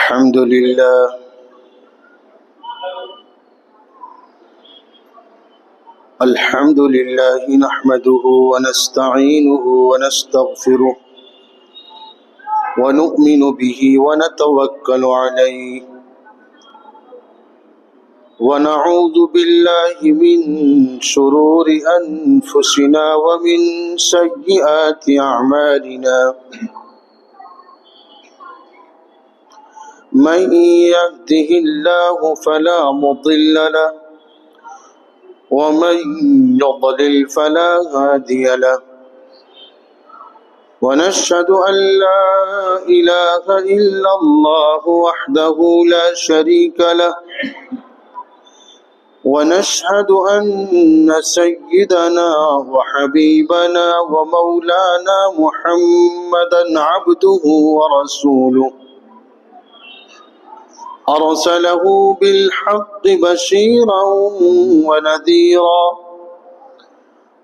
الحمد لله نحمده ونستعينه ونستغفره ونؤمن به ونتوكل عليه ونعوذ بالله من شرور أنفسنا ومن سيئات أعمالنا من يهده الله فلا مضل له ومن يضلل فلا هادي له ونشهد أن لا إله إلا الله وحده لا شريك له ونشهد أن سيدنا وحبيبنا ومولانا محمدا عبده ورسوله أرسله بالحق بشيرا ونذيرا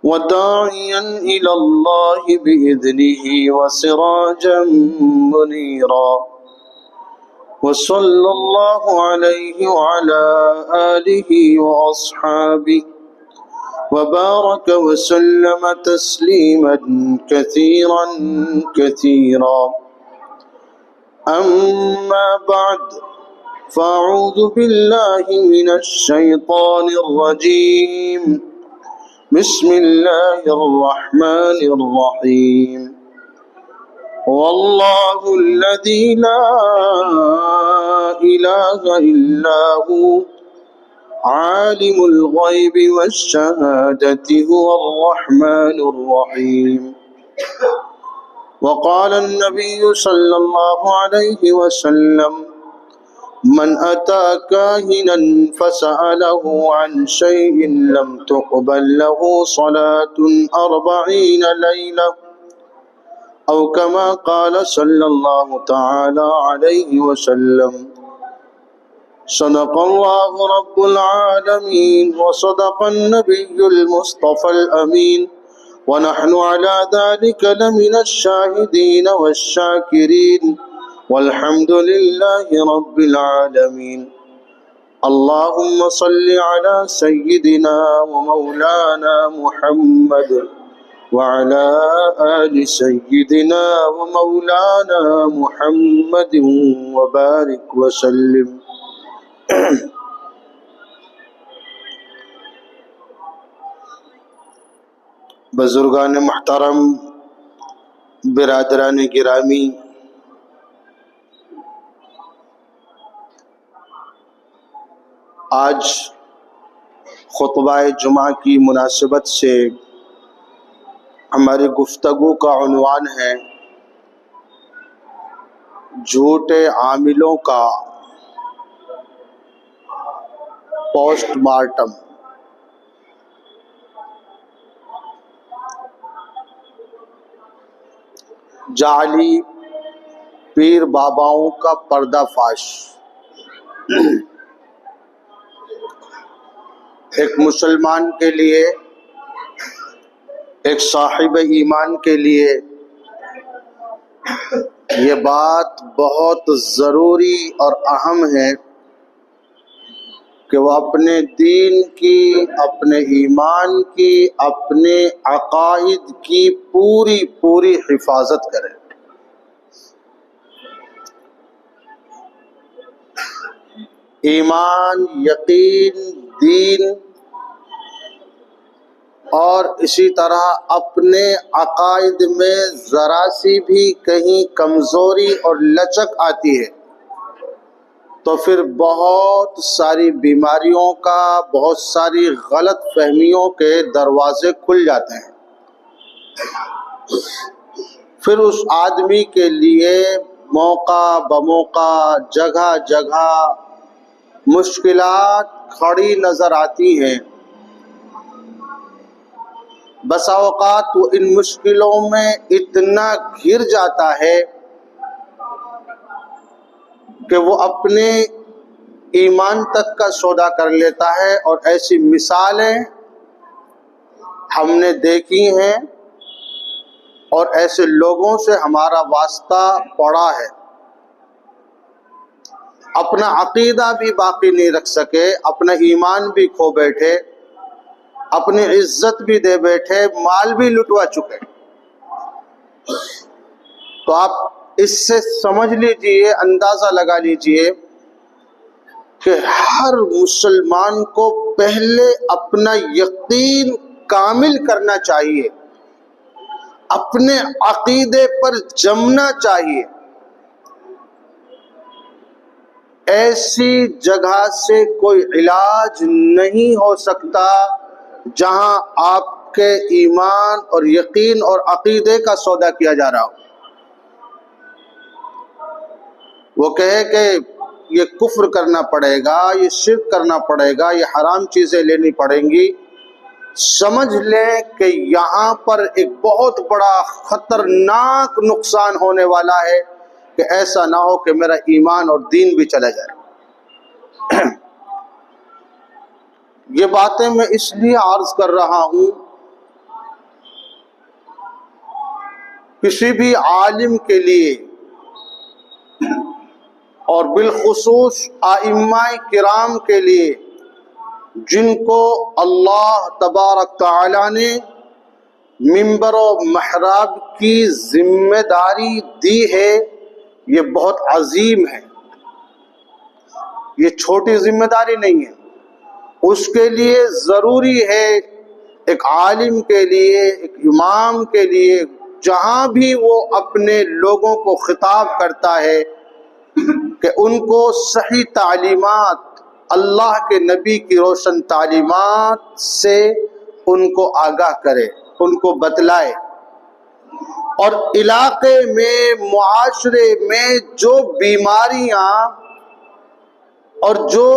وداعيا إلى الله بإذنه وسراجا منيرا وصلى الله عليه وعلى آله وأصحابه وبارك وسلم تسليما كثيرا كثيرا أما بعد فأعوذ بالله من الشيطان الرجيم بسم الله الرحمن الرحيم والله الذي لا إله إلا هو عالم الغيب والشهادة هو الرحمن الرحيم وقال النبي صلى الله عليه وسلم من أتى كاهنا فسأله عن شيء لم تقبل له صلاة 40 ليلة أو كما قال صلى الله تعالى عليه وسلم صدق الله رب العالمين وصدق النبي المصطفى الأمين ونحن على ذلك لمن الشاهدين والشاكرين والحمد لله رب العالمين اللهم صل على سيدنا ومولانا محمد وعلى آل سيدنا ومولانا محمد وبارك وسلم بزرگان محترم، برادران گرامی، آج خطبہ جمعہ کی مناسبت سے ہماری گفتگو کا عنوان ہے جھوٹے عاملوں کا پوسٹ مارٹم۔ جعلی پیر باباؤں کا پردہ فاش۔ ایک مسلمان کے لیے، ایک صاحب ایمان کے لیے یہ بات بہت ضروری اور اہم ہے کہ وہ اپنے دین کی، اپنے ایمان کی، اپنے عقائد کی پوری پوری حفاظت کرے۔ ایمان، یقین، دین اور اسی طرح اپنے عقائد میں ذرا سی بھی کہیں کمزوری اور لچک آتی ہے تو پھر بہت ساری بیماریوں کا، بہت ساری غلط فہمیوں کے دروازے کھل جاتے ہیں۔ پھر اس آدمی کے لیے موقع بموقع، جگہ جگہ مشکلات کھڑی نظر آتی ہیں۔ بسا اوقات وہ ان مشکلوں میں اتنا گھر جاتا ہے کہ وہ اپنے ایمان تک کا سودا کر لیتا ہے، اور ایسی مثالیں ہم نے دیکھی ہیں اور ایسے لوگوں سے ہمارا واسطہ پڑا ہے۔ اپنا عقیدہ بھی باقی نہیں رکھ سکے، اپنا ایمان بھی کھو بیٹھے، اپنی عزت بھی دے بیٹھے، مال بھی لٹوا چکے، تو آپ اس سے سمجھ لیجئے، اندازہ لگا لیجئے کہ ہر مسلمان کو پہلے اپنا یقین کامل کرنا چاہیے، اپنے عقیدے پر جمنا چاہیے۔ ایسی جگہ سے کوئی علاج نہیں ہو سکتا جہاں آپ کے ایمان اور یقین اور عقیدے کا سودا کیا جا رہا ہو۔ وہ کہے کہ یہ کفر کرنا پڑے گا، یہ شرک کرنا پڑے گا، یہ حرام چیزیں لینی پڑیں گی، سمجھ لیں کہ یہاں پر ایک بہت بڑا خطرناک نقصان ہونے والا ہے کہ ایسا نہ ہو کہ میرا ایمان اور دین بھی چلا جائے۔ یہ باتیں میں اس لیے عرض کر رہا ہوں، کسی بھی عالم کے لیے اور بالخصوص ائمہ کرام کے لیے جن کو اللہ تبارک تعالی نے منبر و محراب کی ذمہ داری دی ہے، یہ بہت عظیم ہے، یہ چھوٹی ذمہ داری نہیں ہے۔ اس کے لیے ضروری ہے، ایک عالم کے لیے، ایک امام کے لیے، جہاں بھی وہ اپنے لوگوں کو خطاب کرتا ہے کہ ان کو صحیح تعلیمات، اللہ کے نبی کی روشن تعلیمات سے ان کو آگاہ کرے، ان کو بتلائے، اور علاقے میں، معاشرے میں جو بیماریاں اور جو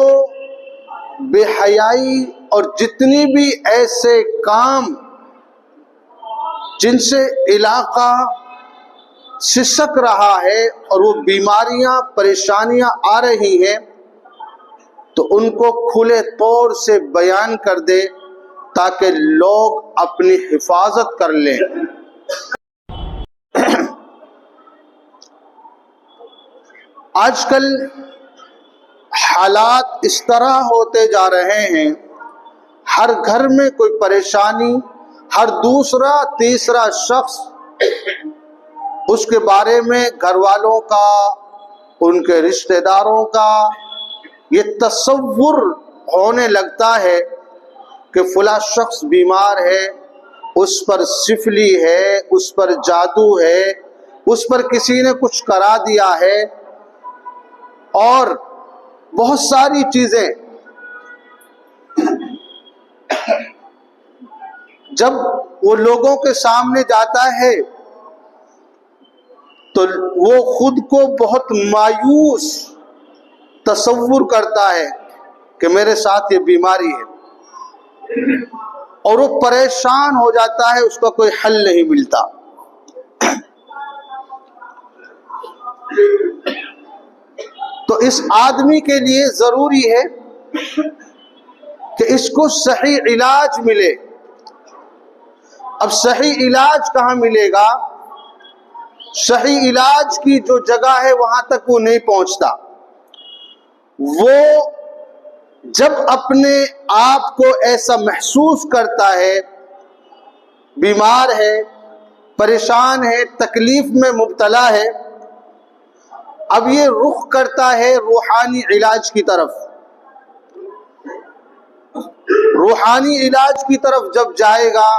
بے حیائی اور جتنی بھی ایسے کام جن سے علاقہ سسک رہا ہے اور وہ بیماریاں، پریشانیاں آ رہی ہیں، تو ان کو کھلے طور سے بیان کر دے تاکہ لوگ اپنی حفاظت کر لیں۔ آج کل حالات اس طرح ہوتے جا رہے ہیں، ہر گھر میں کوئی پریشانی، ہر دوسرا تیسرا شخص اس کے بارے میں گھر والوں کا، ان کے رشتہ داروں کا یہ تصور ہونے لگتا ہے کہ فلاں شخص بیمار ہے، اس پر سفلی ہے، اس پر جادو ہے، اس پر کسی نے کچھ کرا دیا ہے، اور بہت ساری چیزیں۔ جب وہ لوگوں کے سامنے جاتا ہے تو وہ خود کو بہت مایوس تصور کرتا ہے کہ میرے ساتھ یہ بیماری ہے، اور وہ پریشان ہو جاتا ہے، اس کا کوئی حل نہیں ملتا۔ تو اس آدمی کے لیے ضروری ہے کہ اس کو صحیح علاج ملے۔ اب صحیح علاج کہاں ملے گا؟ صحیح علاج کی جو جگہ ہے وہاں تک وہ نہیں پہنچتا۔ وہ جب اپنے آپ کو ایسا محسوس کرتا ہے، بیمار ہے، پریشان ہے، تکلیف میں مبتلا ہے، اب یہ رخ کرتا ہے روحانی علاج کی طرف۔ روحانی علاج کی طرف جب جائے گا،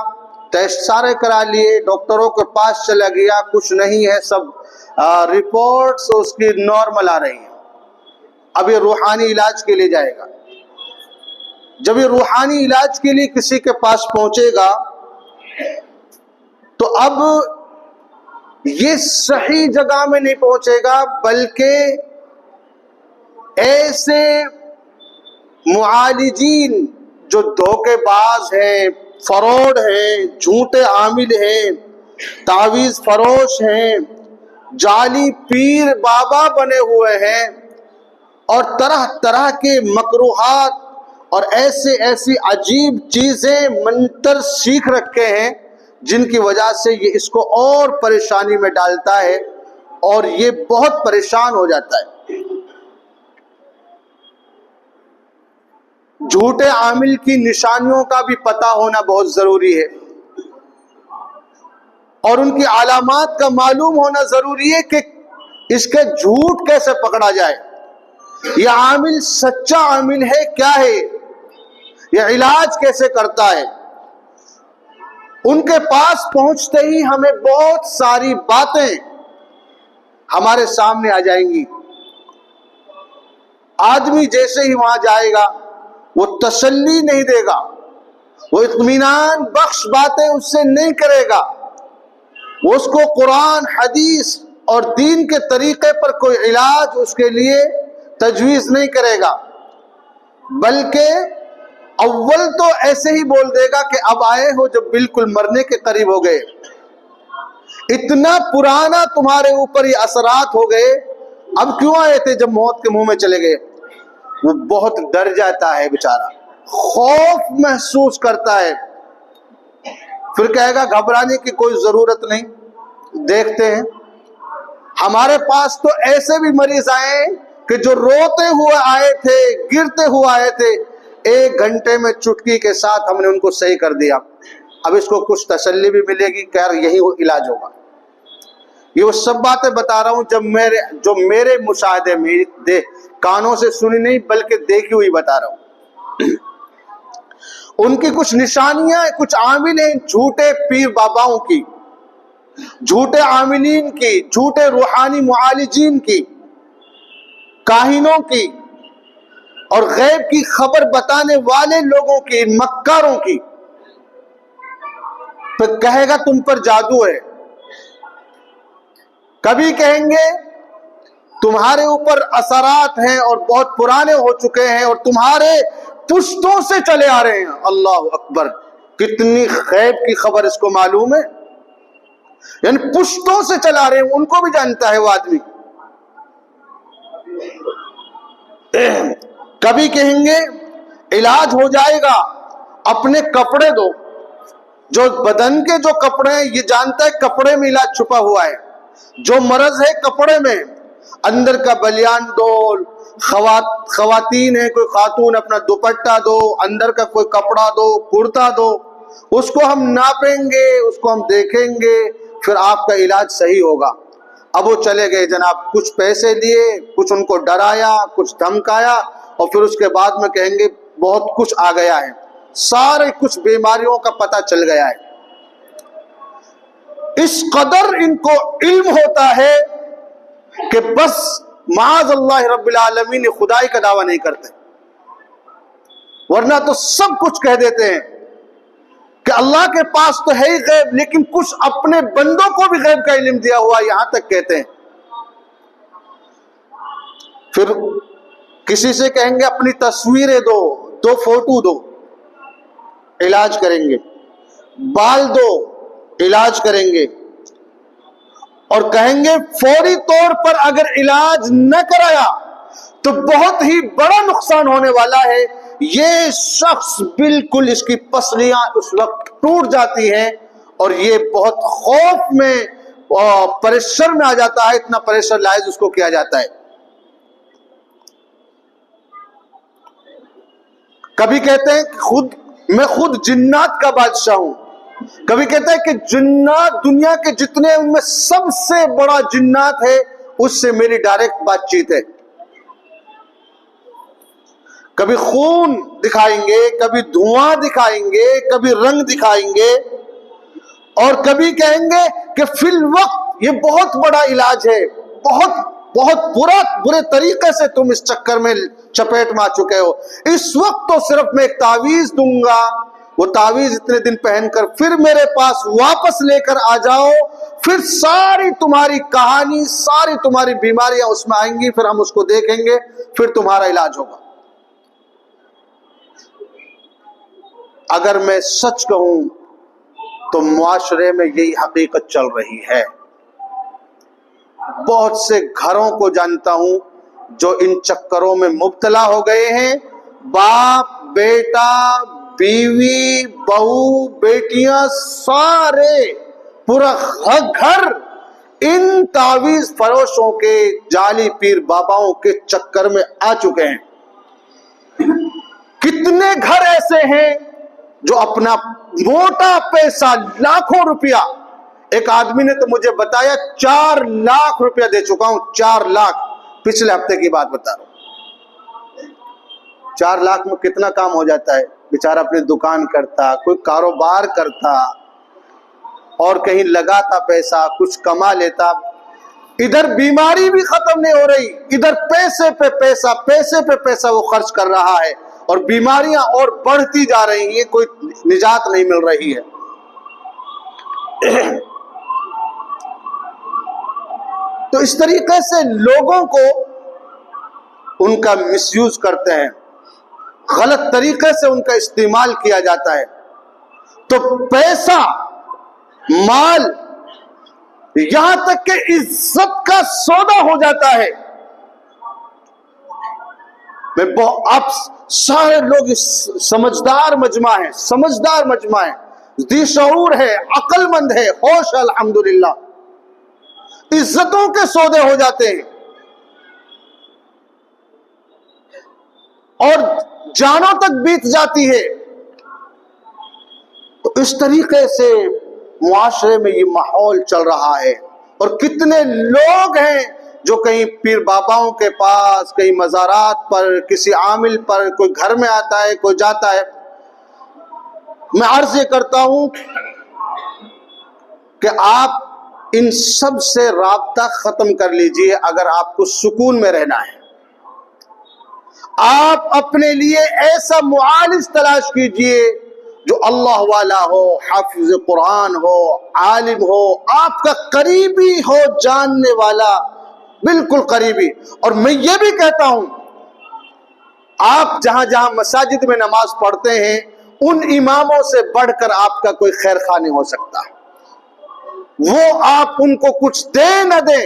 ٹیسٹ سارے کرا لیے، ڈاکٹروں کے پاس چلا گیا، کچھ نہیں ہے، سب رپورٹس اس کی نارمل آ رہی ہیں، اب یہ روحانی علاج کے لیے جائے گا۔ جب یہ روحانی علاج کے لیے کسی کے پاس پہنچے گا تو اب یہ صحیح جگہ میں نہیں پہنچے گا، بلکہ ایسے معالجین جو دھوکے باز ہیں، فراڈ ہیں، جھوٹے عامل ہیں، تعویذ فروش ہیں، جعلی پیر بابا بنے ہوئے ہیں، اور طرح طرح کے مکروہات اور ایسی عجیب چیزیں منتر سیکھ رکھے ہیں، جن کی وجہ سے یہ اس کو اور پریشانی میں ڈالتا ہے اور یہ بہت پریشان ہو جاتا ہے۔ جھوٹے عامل کی نشانیوں کا بھی پتہ ہونا بہت ضروری ہے، اور ان کی علامات کا معلوم ہونا ضروری ہے کہ اس کے جھوٹ کیسے پکڑا جائے، یہ عامل سچا عامل ہے کیا ہے، یہ علاج کیسے کرتا ہے۔ ان کے پاس پہنچتے ہی ہمیں بہت ساری باتیں ہمارے سامنے آ جائیں گی۔ آدمی جیسے ہی وہاں جائے گا وہ تسلی نہیں دے گا، وہ اطمینان بخش باتیں اس سے نہیں کرے گا، وہ اس کو قرآن حدیث اور دین کے طریقے پر کوئی علاج اس کے لیے تجویز نہیں کرے گا، بلکہ اول تو ایسے ہی بول دے گا کہ اب آئے ہو جب بالکل مرنے کے قریب ہو گئے، اتنا پرانا تمہارے اوپر یہ اثرات ہو گئے، اب کیوں آئے تھے جب موت کے منہ میں چلے گئے۔ وہ بہت ڈر جاتا ہے بیچارہ، خوف محسوس کرتا ہے، پھر کہے گا گھبرانے کی کوئی ضرورت نہیں۔ دیکھتے ہیں ہمارے پاس تو ایسے بھی مریض آئے کہ جو روتے ہوئے آئے تھے، گرتے ہوئے آئے تھے، 1 گھنٹے میں چٹکی کے ساتھ ہم نے ان کو صحیح کر دیا۔ اب اس کو کچھ تسلی بھی ملے گی کہ یہی وہ علاج ہوگا۔ یہ وہ سب باتیں بتا رہا ہوں جو میرے مشاہدے میں کانوں سے سنی نہیں بلکہ دیکھی ہوئی بتا رہا ہوں۔ ان کی کچھ نشانیاں، کچھ عامل ہیں جھوٹے پیر باباؤں کی، جھوٹے عاملین کی، جھوٹے روحانی معالجین کی، کاہنوں کی اور غیب کی خبر بتانے والے لوگوں کی، مکاروں کی۔ پھر کہے گا تم پر جادو ہے، کبھی کہیں گے تمہارے اوپر اثرات ہیں اور بہت پرانے ہو چکے ہیں اور تمہارے پشتوں سے چلے آ رہے ہیں۔ اللہ اکبر، کتنی غیب کی خبر اس کو معلوم ہے، یعنی پشتوں سے چلا رہے ہیں، ان کو بھی جانتا ہے وہ آدمی۔ کبھی کہیں گے علاج ہو جائے گا، اپنے کپڑے دو، جو بدن کے جو کپڑے ہیں یہ جانتا ہے کپڑے میں علاج چھپا ہوا ہے، جو مرض ہے کپڑے میں، اندر کا بلیان دو، خواتین ہیں کوئی خاتون اپنا دوپٹہ دو، اندر کا کوئی کپڑا دو، کرتا دو، اس کو ہم ناپیں گے، اس کو ہم دیکھیں گے، پھر آپ کا علاج صحیح ہوگا۔ اب وہ چلے گئے جناب، کچھ پیسے دیے، کچھ ان کو ڈرایا، کچھ دھمکایا، اور پھر اس کے بعد میں کہیں گے بہت کچھ آ گیا ہے، سارے کچھ بیماریوں کا پتہ چل گیا ہے۔ اس قدر ان کو علم ہوتا ہے کہ بس معاذ اللہ رب العالمین خدائی کا دعویٰ نہیں کرتے، ورنہ تو سب کچھ کہہ دیتے ہیں کہ اللہ کے پاس تو ہے ہی غیب، لیکن کچھ اپنے بندوں کو بھی غیب کا علم دیا ہوا، یہاں تک کہتے ہیں۔ پھر کسی سے کہیں گے اپنی تصویریں دو، 2 فوٹو دو، علاج کریں گے، بال دو، علاج کریں گے، اور کہیں گے فوری طور پر اگر علاج نہ کرایا تو بہت ہی بڑا نقصان ہونے والا ہے، یہ شخص بالکل اس کی پسلیاں اس وقت ٹوٹ جاتی ہیں اور یہ بہت خوف میں پریشر میں آ جاتا ہے، اتنا پریشر لائز اس کو کیا جاتا ہے۔ کبھی کہتے ہیں کہ میں خود جنات کا بادشاہ ہوں، کبھی کہتے ہیں کہ جنات دنیا کے جتنے ان میں سب سے بڑا جنات ہے اس سے میری ڈائریکٹ بات چیت ہے۔ کبھی خون دکھائیں گے، کبھی دھواں دکھائیں گے، کبھی رنگ دکھائیں گے، اور کبھی کہیں گے کہ فی الوقت یہ بہت بڑا علاج ہے، بہت برے طریقے سے تم اس چکر میں چپیٹ میں آ چکے ہو، اس وقت تو صرف میں ایک تعویذ دوں گا، وہ تعویذ اتنے دن پہن کر پھر میرے پاس واپس لے کر آ جاؤ، پھر ساری تمہاری کہانی، ساری تمہاری بیماریاں اس میں آئیں گی، پھر ہم اس کو دیکھیں گے، پھر تمہارا علاج ہوگا۔ اگر میں سچ کہوں تو معاشرے میں یہی حقیقت چل رہی ہے۔ بہت سے گھروں کو جانتا ہوں جو ان چکروں میں مبتلا ہو گئے ہیں، باپ، بیٹا، بیوی، بہو، بیٹیاں، سارے پورا گھر ان تعویذ فروشوں کے، جعلی پیر باباؤں کے چکر میں آ چکے ہیں۔ کتنے گھر ایسے ہیں جو اپنا موٹا پیسہ لاکھوں روپیہ، ایک آدمی نے تو مجھے بتایا 4 لاکھ روپیہ دے چکا ہوں، 4 لاکھ، پچھلے ہفتے کی بات بتا رہا ہوں۔ 4 لاکھ میں کتنا کام ہو جاتا ہے، بیچارہ اپنی دکان کرتا، کوئی کاروبار کرتا اور کہیں لگاتا پیسہ، کچھ کما لیتا، ادھر بیماری بھی ختم نہیں ہو رہی، ادھر پیسے پہ پیسہ، پیسے پہ پیسہ وہ خرچ کر رہا ہے، اور بیماریاں اور بڑھتی جا رہی ہیں، کوئی نجات نہیں مل رہی ہے۔ تو اس طریقے سے لوگوں کو ان کا مس یوز کرتے ہیں، غلط طریقے سے ان کا استعمال کیا جاتا ہے۔ تو پیسہ، مال، یہاں تک کہ عزت کا سودا ہو جاتا ہے۔ آپ سارے لوگ سمجھدار مجمع ہیں، سمجھدار مجمع ہیں، ذی شعور ہے، عقل مند ہے، ہوش الحمدللہ، عزتوں کے سودے ہو جاتے ہیں اور جانوں تک بیت جاتی ہے۔ تو اس طریقے سے معاشرے میں یہ ماحول چل رہا ہے، اور کتنے لوگ ہیں جو کہیں پیر باباؤں کے پاس، کہیں مزارات پر، کسی عامل پر، کوئی گھر میں آتا ہے، کوئی جاتا ہے۔ میں عرض یہ کرتا ہوں کہ آپ ان سب سے رابطہ ختم کر لیجئے اگر آپ کو سکون میں رہنا ہے۔ آپ اپنے لیے ایسا معالج تلاش کیجئے جو اللہ والا ہو، حافظ قرآن ہو، عالم ہو، آپ کا قریبی ہو، جاننے والا، بالکل قریبی۔ اور میں یہ بھی کہتا ہوں، آپ جہاں جہاں مساجد میں نماز پڑھتے ہیں، ان اماموں سے بڑھ کر آپ کا کوئی خیر خواہ نہیں ہو سکتا۔ وہ آپ ان کو کچھ دے نہ دیں،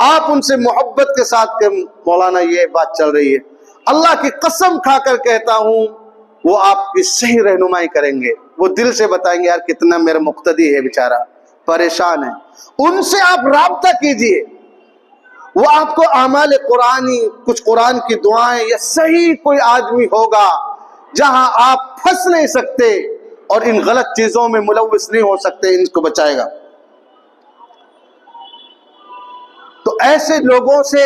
آپ ان سے محبت کے ساتھ کہ مولانا یہ بات چل رہی ہے، اللہ کی قسم کھا کر کہتا ہوں وہ آپ کی صحیح رہنمائی کریں گے، وہ دل سے بتائیں گے یار کتنا میرا مقتدی ہے بیچارہ، پریشان ہے۔ ان سے آپ رابطہ کیجئے، وہ آپ کو اعمال قرآنی، کچھ قرآن کی دعائیں، یا صحیح کوئی آدمی ہوگا جہاں آپ پھنس نہیں سکتے اور ان غلط چیزوں میں ملوث نہیں ہو سکتے، ان کو بچائے گا۔ تو ایسے لوگوں سے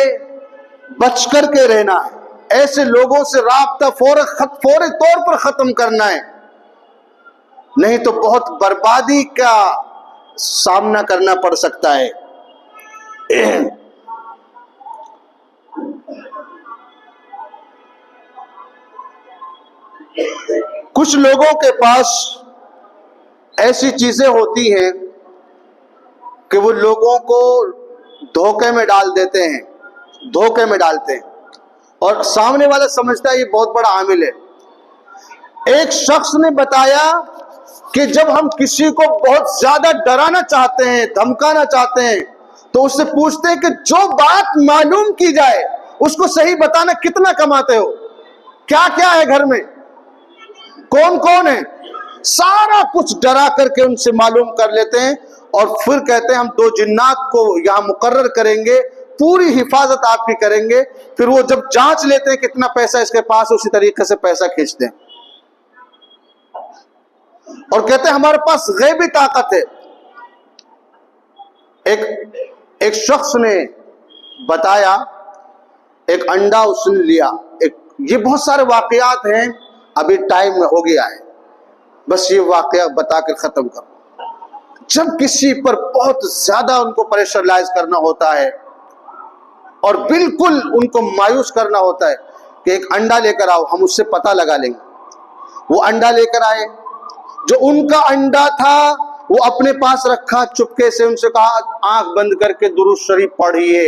بچ کر کے رہنا ہے، ایسے لوگوں سے رابطہ فوری طور پر ختم کرنا ہے، نہیں تو بہت بربادی کا سامنا کرنا پڑ سکتا ہے۔ کچھ لوگوں کے پاس ایسی چیزیں ہوتی ہیں کہ وہ لوگوں کو دھوکے میں ڈال دیتے ہیں، دھوکے میں ڈالتے ہیں، اور سامنے والا سمجھتا ہے یہ بہت بڑا عامل ہے۔ ایک شخص نے بتایا کہ جب ہم کسی کو بہت زیادہ ڈرانا چاہتے ہیں، دھمکانا چاہتے ہیں، تو اس سے پوچھتے ہیں کہ جو بات معلوم کی جائے اس کو صحیح بتانا، کتنا کماتے ہو، کیا کیا ہے گھر میں، کون کون ہے، سارا کچھ ڈرا کر کے ان سے معلوم کر لیتے ہیں، اور پھر کہتے ہیں ہم 2 جنات کو یہاں مقرر کریں گے، پوری حفاظت آپ کی کریں گے۔ پھر وہ جب جانچ لیتے ہیں کتنا پیسہ اس کے پاس، اسی طریقے سے پیسہ کھینچتے ہیں اور کہتے ہیں ہمارے پاس غیبی طاقت ہے۔ ایک شخص نے بتایا، ایک انڈا اس نے لیا، یہ بہت سارے واقعات ہیں، ابھی ٹائم ہو گیا ہے، بس یہ واقعہ بتا کر ختم کروں۔ جب کسی پر بہت زیادہ ان کو پریشرائز کرنا ہوتا ہے اور بالکل ان کو مایوس کرنا ہوتا ہے کہ ایک انڈا لے کر آؤ، ہم اس سے پتہ لگا لیں گے۔ وہ انڈا لے کر آئے، جو ان کا انڈا تھا وہ اپنے پاس رکھا، چپکے سے ان سے کہا آنکھ بند کر کے درود شریف پڑھیے،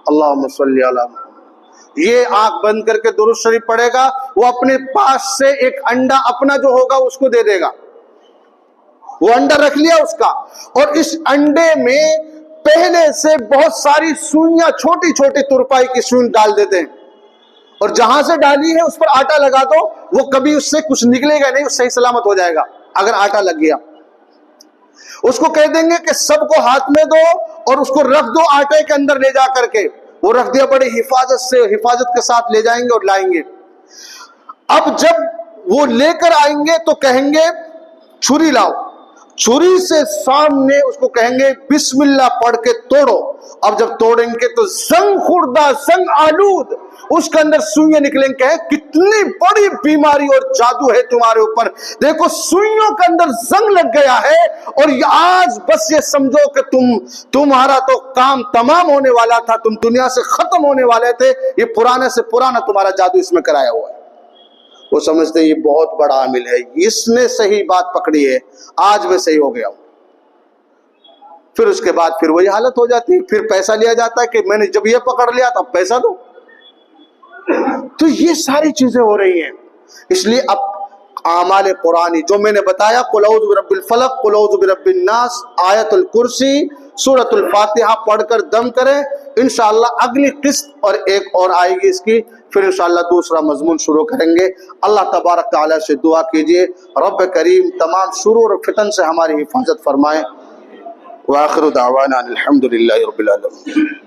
اللہم صلی علی محمد۔ یہ آنکھ بند کر کے درود شریف پڑھے گا، وہ اپنے پاس سے ایک انڈا اپنا جو ہوگا اس کو دے دے گا۔ وہ انڈا رکھ لیا اس کا، اور اس انڈے میں پہلے سے بہت ساری سوئیاں، چھوٹی چھوٹی ترپائی کی سوئی ڈال دیتے ہیں، اور جہاں سے ڈالی ہے اس پر آٹا لگا دو، وہ کبھی اس سے کچھ نکلے گا نہیں، وہ صحیح سلامت ہو جائے گا اگر آٹا لگ گیا۔ اس کو کہہ دیں گے کہ سب کو ہاتھ میں دو اور اس کو رکھ دو آٹے کے اندر لے جا کر کے، وہ رکھ دیا، بڑی حفاظت کے ساتھ لے جائیں گے اور لائیں گے۔ اب جب وہ لے کر آئیں گے تو کہیں گے چھری لاؤ، چھری سے سامنے اس کو کہیں گے بسم اللہ پڑھ کے توڑو. اب جب توڑیں گے تو زنگ خوردہ زنگ آلود اس کے اندر سوئیاں نکلیں گے. کتنی بڑی بیماری اور جادو ہے تمہارے اوپر، دیکھو سوئیوں کے اندر زنگ لگ گیا ہے، اور آج بس یہ سمجھو کہ تمہارا تو کام تمام ہونے والا تھا، تم دنیا سے ختم ہونے والے تھے، یہ پرانے سے پرانا تمہارا جادو اس میں کرایا ہوا ہے. وہ سمجھتے یہ بہت بڑا عامل ہے، اس نے صحیح بات پکڑی ہے، آج میں صحیح ہو گیا ہوں. پھر اس کے بعد پھر وہی حالت ہو جاتی ہے، پھر پیسہ لیا جاتا ہے کہ میں نے جب یہ پکڑ لیا تو اب پیسہ دو. تو یہ ساری چیزیں ہو رہی ہیں. اس لیے اب اعمال قرآنی جو میں نے بتایا، قل اعوذ برب الفلق، قل اعوذ برب الناس، آیت الکرسی، سورۃ الفاتحہ پڑھ کر دم کریں. انشاءاللہ اگلی قسط اور ایک اور آئے گی اس کی، پھر انشاءاللہ دوسرا مضمون شروع کریں گے. اللہ تبارک تعالیٰ سے دعا کیجئے رب کریم تمام شرور اور فتن سے ہماری حفاظت فرمائے. وآخر دعوانا الحمدللہ رب العالمین.